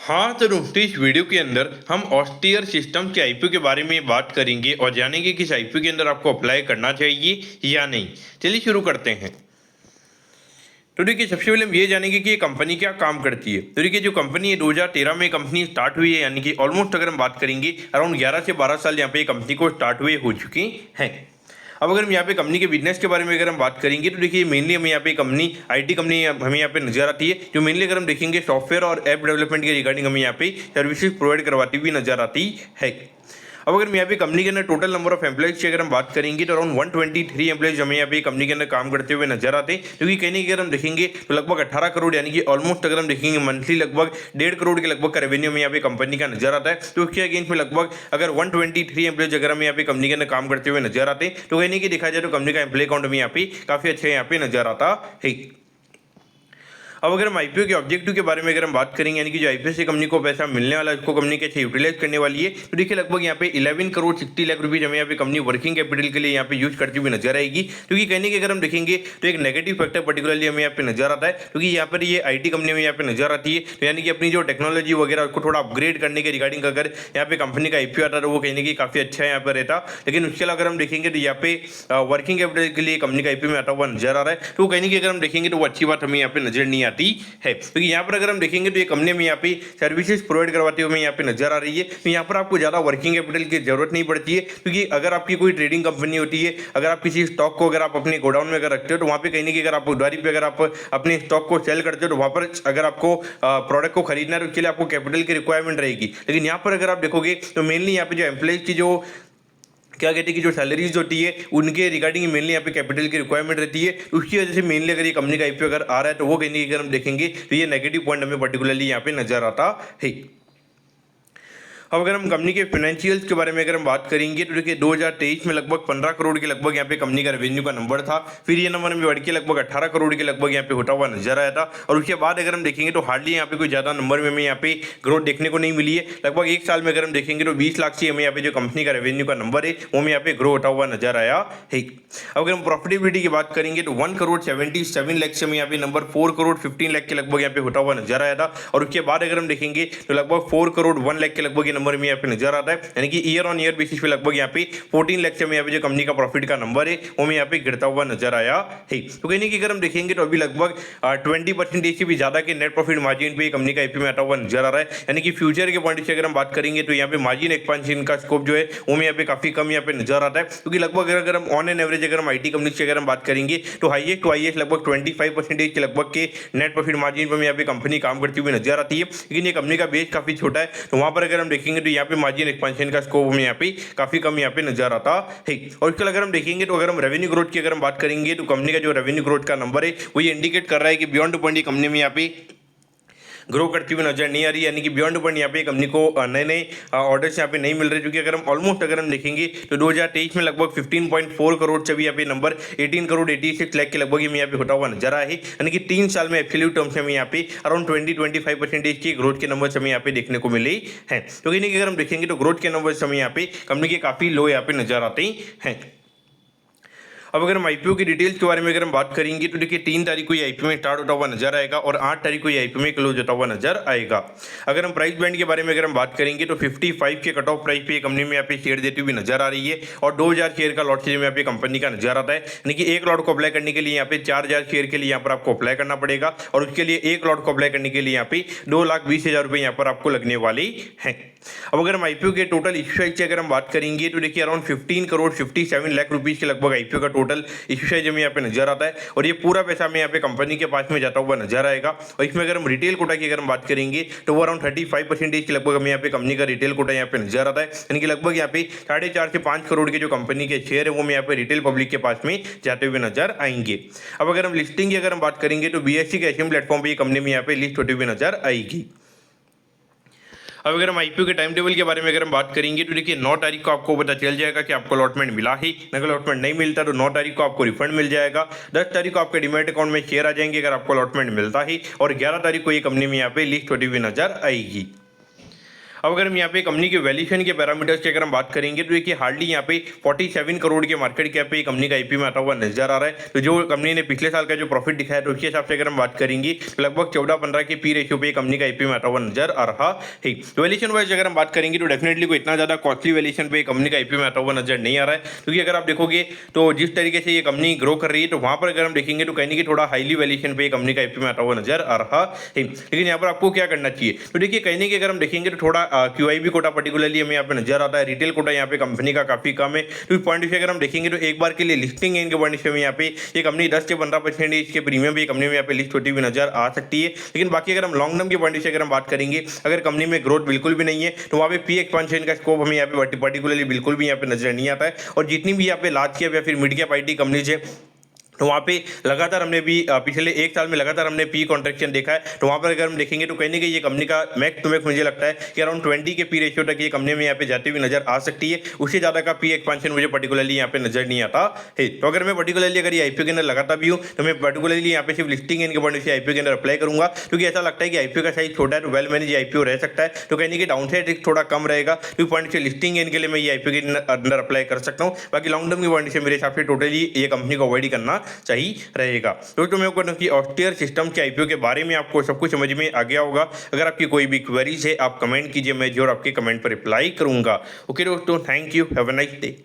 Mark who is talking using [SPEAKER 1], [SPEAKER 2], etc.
[SPEAKER 1] हाँ तो दोस्तों, इस वीडियो के अंदर हम ऑस्टियर सिस्टम के आईपीओ के बारे में बात करेंगे और जानेंगे कि इस आईपीओ के अंदर आपको अप्लाई करना चाहिए या नहीं। चलिए शुरू करते हैं। तो देखिए, सबसे पहले हम ये जानेंगे कि ये कंपनी क्या काम करती है। तो देखिए, जो कंपनी है 2013 में कंपनी स्टार्ट हुई है, यानी कि ऑलमोस्ट अगर हम बात करेंगे अराउंड 11 से 12 साल यहाँ पे कंपनी को स्टार्ट हुए हो चुकी हैं। अब अगर हम यहाँ पे कंपनी के बिजनेस के बारे में अगर हम बात करेंगे तो देखिए, मेनली हमें यहाँ पे कंपनी आईटी कंपनी हमें यहाँ पे नजर आती है, जो मेनली अगर हम देखेंगे सॉफ्टवेयर और ऐप डेवलपमेंट के रिगार्डिंग हमें यहाँ पे सर्विसेज प्रोवाइड करवाती हुई नजर आती है। अब अगर हम यहाँ पे कंपनी के अंदर टोटल नंबर ऑफ एम्प्लॉइज की अगर हम बात करेंगे तो अराउंड 123 एम्प्लॉइज हमें यहाँ पे कंपनी के अंदर काम करते हुए नजर आते हैं, क्योंकि कहीं अगर हम देखेंगे तो लगभग 18 करोड़ यानी कि ऑलमोस्ट अगर हम देखेंगे मंथली लगभग 1.5 करोड़ के लगभग का रेवेन्यू में यहाँ पे कंपनी का नजर आता है। तो उसके अगेंस्ट में लगभग अगर 123 एम्प्लॉइज अगर हम यहाँ पे कंपनी के अंदर काम करते हुए नजर आते हैं, तो कहीं कि देखा जाए तो कंपनी का एम्प्लॉय काउंट में यहाँ पे काफी अच्छा यहाँ पे नजर आता है। अब अगर हम आईपीओ के ऑब्जेक्टिव के बारे में अगर हम बात करेंगे, यानी कि जो आईपीओ से कंपनी को पैसा मिलने वाला है उसको कंपनी कैसे यूटिलाइज करने वाली है, तो देखिए लगभग यहाँ पे 11 करोड़ 60 लाख रुपीज हमें यहाँ पे कंपनी वर्किंग कैपिटल के लिए यहाँ पे यूज करती हुई नजर आएगी। क्योंकि कहने की अगर हम देखेंगे तो एक नेगेटिव फैक्टर पर्टिकुलरली हमें यहाँ पे नजर आता है, क्योंकि यहाँ पर ये आईटी कंपनी में यहाँ पे नजर आती है, तो यानी कि अपनी जो टेक्नोलॉजी वगैरह उसको थोड़ा अपग्रेड करने के रिगार्डिंग अगर यहाँ पे कंपनी का आईपीओ आता है, वो कहने की काफी अच्छा यहाँ पर रहता। लेकिन उसके अलावा अगर हम देखेंगे तो यहाँ पे वर्किंग कैपिटल के लिए कंपनी का आईपीओ में आता हुआ नजर आ रहा है, तो कहने की अगर हम देखेंगे तो वो अच्छी बात हमें यहाँ पे नजर नहीं आती है। क्योंकि यहाँ पर अगर हम देखेंगे तो ये कंपनी में यहाँ पे सर्विसेज प्रोवाइड करवाते हुए यहाँ पे नजर आ रही है, तो यहाँ पर आपको ज़्यादा वर्किंग कैपिटल की जरूरत नहीं पड़ती है। क्योंकि अगर आपकी कोई ट्रेडिंग कंपनी होती है, अगर आप किसी स्टॉक को अगर आप अपने गोडाउन में अगर रखते हो, तो वहाँ पे कहीं ना कहीं अगर आप उधारी पे अगर आप अपने स्टॉक को सेल करते हो, तो वहाँ पर अगर आपको प्रोडक्ट को खरीदना है तो उसके लिए आपको कैपिटल की रिक्वायरमेंट रहेगी। लेकिन यहाँ पर अगर आप देखोगे तो मेनली यहाँ पे जो एम्प्लॉइज की जो क्या कहते हैं कि जो सैलरीज होती है उनके रिगार्डिंग मेनली यहाँ पे कैपिटल की रिक्वायरमेंट रहती है। उसकी वजह से मेनली अगर ये कंपनी का आईपीओ अगर आ रहा है, तो वो कहीं अगर हम देखेंगे तो ये नेगेटिव पॉइंट हमें पर्टिकुलरली यहाँ पे नजर आता है। अब अगर हम कंपनी के फाइनेंशियल्स के बारे में अगर हम बात करेंगे तो देखिए 2023 में लगभग 15 करोड़ के लगभग यहाँ पे कंपनी का रेवेन्यू का नंबर था। फिर ये नंबर में बढ़ के लगभग 18 करोड़ के लगभग यहाँ पे होता हुआ नजर आया था। और उसके बाद अगर हम देखेंगे तो हार्डली यहाँ पे कोई ज़्यादा नंबर में हमें यहाँ पे ग्रोथ देखने को नहीं मिली है। लगभग एक साल में अगर हम देखेंगे तो 20 लाख से हमें यहाँ पे जो कंपनी का रेवेन्यू का नंबर है वो हमें यहाँ पे ग्रो होता हुआ नजर आया है। अब अगर हम प्रॉफिटेबिलिटी की बात करेंगे तो 1 करोड़ 77 लाख से हमें यहाँ पे नंबर 4 करोड़ 15 लाख के लगभग यहाँ पे होता हुआ नजर आया था। और उसके बाद अगर हम देखेंगे तो लगभग 4 करोड़ 1 लाख के लगभग ये नंबर में यहाँ पे नजर आता है, यानी कि ईयर ऑन ईयर बेसिस पे लगभग यहाँ पे 14 लाख से हमें यहाँ पे जो कंपनी का प्रॉफिट का नंबर है वो हमें यहाँ पे गिरता हुआ नजर आया है। तो कहीं कि अगर हम देखेंगे तो अभी लगभग 20% से भी ज्यादा के नेट प्रॉफिट मार्जिन पे कंपनी का आईपीओ में आता हुआ नजर आ रहा है। यानी कि फ्यूचर के पॉइंट से अगर हम बात करेंगे तो यहाँ पे मार्जिन एक्सपेंशन का स्कोप जो है वो हमें यहाँ पे काफी कम यहाँ पे नजर आता है। क्योंकि लगभग अगर हम ऑन एन एवरेज अगर हम आईटी कंपनी से अगर हम बात करेंगे तो हाईएस्ट टू हाईएस्ट लगभग 25% के लगभग के नेट प्रॉफिट मार्जिन पर यहाँ पे कंपनी काम करती हुई नजर आती है। लेकिन ये कंपनी का बेस काफी छोटा है, तो वहां पर अगर हम देखेंगे तो यहाँ पे मार्जिन एक्सपेंशन का स्कोप हमें यहाँ पे काफी कम यहाँ पे नजर आता है। और इसके अगर हम देखेंगे तो अगर हम रेवेन्यू ग्रोथ की अगर हम बात करेंगे तो कंपनी का जो रेवेन्यू ग्रोथ का नंबर है वो ये इंडिकेट कर रहा है कि बियॉन्ड पॉइंट कंपनी में यहाँ पे ग्रो करती हुई नजर नहीं आ रही है। यानी कि बियॉन्ड पॉइंट यहाँ पे कंपनी को नए नए ऑर्डर्स यहाँ पे नहीं मिल रहे, क्योंकि अगर हम ऑलमोस्ट अगर हम देखेंगे तो 2023 में लगभग 15.4 करोड़ से भी यहाँ पे नंबर 18 करोड़ 86 लाख के लगभग यहाँ पे होता हुआ नजर आया है। यानी कि 3 साल में एब्सोल्यूट टर्म्स में यहाँ पे अराउंड 20-25% की ग्रोथ के नंबर हमें यहाँ पे देखने को मिले हैं। तो कहीं अगर हम देखेंगे तो ग्रोथ के नंबर हमें यहाँ पे कंपनी के काफी लो यहाँ पे नजर आते हैं। अब अगर हम आईपीओ की डिटेल्स के बारे में अगर हम बात करेंगे तो देखिए 3 तारीख को ये आईपीओ में स्टार्ट होता हुआ नजर आएगा और 8 तारीख को ये आईपीओ में क्लोज होता हुआ नजर आएगा। अगर हम प्राइस बैंड के बारे में अगर हम बात करेंगे तो 55 के कट ऑफ प्राइस पे कंपनी में यहाँ पे शेयर देती हुई नजर आ रही है और 2000 शेयर का लॉट शेयर में यहाँ पे कंपनी का नजर आता है। यानी कि एक लॉट को अप्लाई करने के लिए यहाँ पे 4000 शेयर के लिए यहाँ पर आपको अप्लाई करना पड़ेगा और उसके लिए एक लॉट को अप्लाई करने के लिए यहाँ पे 2,20,000 रुपये यहाँ पर आपको लगने वाले हैं। अब अगर हम आईपीओ के टोटल इश्यू साइज की अगर हम बात करेंगे तो देखिए अराउंड 15 करोड़ 57 लाख रुपीज के लगभग आईपीओ का टोटल इश्यू साइज हमें यहाँ पे नजर आता है और ये पूरा पैसा हमें यहाँ पे कंपनी के पास में जाता हुआ नजर आएगा। और इसमें अगर हम रिटेल कोटा की अगर हम बात करेंगे तो वो अराउंड 35% के लगभग हमें यहाँ पे कंपनी का रिटेल कोटा यहाँ पे नजर आता है। यानी कि लगभग यहाँ पे 4.5 से 5 करोड़ के जो कंपनी के शेयर है वो हमें यहाँ पे रिटेल पब्लिक के पास में जाते हुए नजर आएंगे। अब अगर हम लिस्टिंग की अगर हम बात करेंगे तो बीएससी के एशियन प्लेटफॉर्म पर कंपनी में यहाँ पे लिस्ट होते हुए नजर आएगी। अब अगर हम आईपीओ के टाइम टेबल के बारे में अगर हम बात करेंगे तो देखिए 9 तारीख को आपको पता चल जाएगा कि आपको अलॉटमेंट मिला ही, अगर अलॉटमेंट नहीं मिलता तो 9 तारीख को आपको रिफंड मिल जाएगा। 10 तारीख को आपके डीमैट अकाउंट में शेयर आ जाएंगे अगर आपको अलॉटमेंट मिलता ही, और 11 तारीख को ये कंपनी में यहाँ पे लिस्ट होती हुई नजर आएगी। अब अगर हम यहाँ पे कंपनी के वैल्यूएशन के पैरामीटर्स की अगर हम बात करेंगे तो देखिए हार्डली यहाँ पे 47 करोड़ के मार्केट कैप पे कंपनी का आईपीओ में आता हुआ नजर आ रहा है। तो जो कंपनी ने पिछले साल का जो प्रॉफिट दिखाया तो उसके हिसाब से अगर हम बात करेंगे तो लगभग 14-15 के पी रेशियो पे कंपनी का आईपीओ में आता हुआ नजर आ रहा है। वैल्यूएशन वाइज अगर हम बात करेंगे तो डेफिनेटली कोई इतना ज्यादा कॉस्टली वैल्यूएशन पे कंपनी का आईपीओ में आता हुआ नजर नहीं आ रहा है, क्योंकि अगर आप देखोगे तो जिस तरीके से ये कंपनी ग्रो कर रही है तो वहां पर अगर हम देखेंगे तो कहीं थोड़ा हाईली वैल्यूएशन पे कंपनी का आईपीओ में आता हुआ नजर आ रहा है। लेकिन यहाँ पर आपको क्या करना चाहिए, तो देखिए कहीं अगर हम देखेंगे तो थोड़ा क्यूआईबी कोटा पर्टिकुलरली हमें यहाँ पे नजर आता है, रिटेल कोटा यहाँ पे कंपनी का काफी कम है। तो इस पॉइंट से अगर हम देखेंगे तो एक बार के लिए लिस्टिंग इनके पॉइंट से यहाँ पे ये कंपनी 10 से 15% इसके प्रीमियम भी कंपनी में यहाँ पे लिस्ट होती हुई नजर आ सकती है। लेकिन बाकी अगर हम लॉन्ग टर्म के पॉइंट से अगर हम बात करेंगे, अगर कंपनी में ग्रोथ बिल्कुल भी नहीं है तो वहाँ पे पी एक्सपेंशन का स्कोप हमें यहाँ पे पर्टिकुलरली बिल्कुल भी यहाँ पे नजर नहीं आता है। और जितनी भी यहाँ पे लार्ज कैप या फिर मिड कैप आईटी कंपनीज है तो वहाँ पे लगातार हमने भी पिछले एक साल में लगातार हमने पी कॉन्ट्रैक्शन देखा है। तो वहाँ पर अगर हम देखेंगे तो कहीं ये कंपनी का मैक्स टू मैक्स मुझे लगता है कि अराउंड 20 के पी रेशियो तक ये कंपनी में यहाँ पे जाती हुई नजर आ सकती है। उससे ज़्यादा का पी एक्सपेंशन मुझे पर्टिकुलरली यहाँ पे नजर नहीं आता है। तो अगर मैं पर्टिकुलरली अगर ये आईपीओ के अंदर लगाता भी हूँ तो मैं पर्टिकुलरली यहाँ पे सिर्फ लिस्टिंग इनके पॉइंट से आईपीओ के अंदर अप्लाई करूँगा, क्योंकि ऐसा लगता है कि आईपीओ का साइज छोटा है तो वेल मैनेज आईपीओ रह सकता है। तो कहीं कि डाउन साइड रिस्क थोड़ा कम रहेगा, तो पॉइंट से लिस्टिंग इनके लिए मैं ये आईपीओ के अंदर अप्लाई कर सकता हूँ। बाकी लॉन्ग टर्म के पॉइंट से मेरे हिसाब से टोटली ये कंपनी को अवॉइड करना चाहिए रहेगा। तो मैं कहूँ कि ऑस्टियर सिस्टम के आईपीओ के बारे में आपको सब कुछ समझ में आ गया होगा। अगर आपकी कोई भी क्वेरीज है आप कमेंट कीजिए, मैं जो आपके कमेंट पर रिप्लाई करूंगा। ओके दोस्तों, thank you, have a nice day.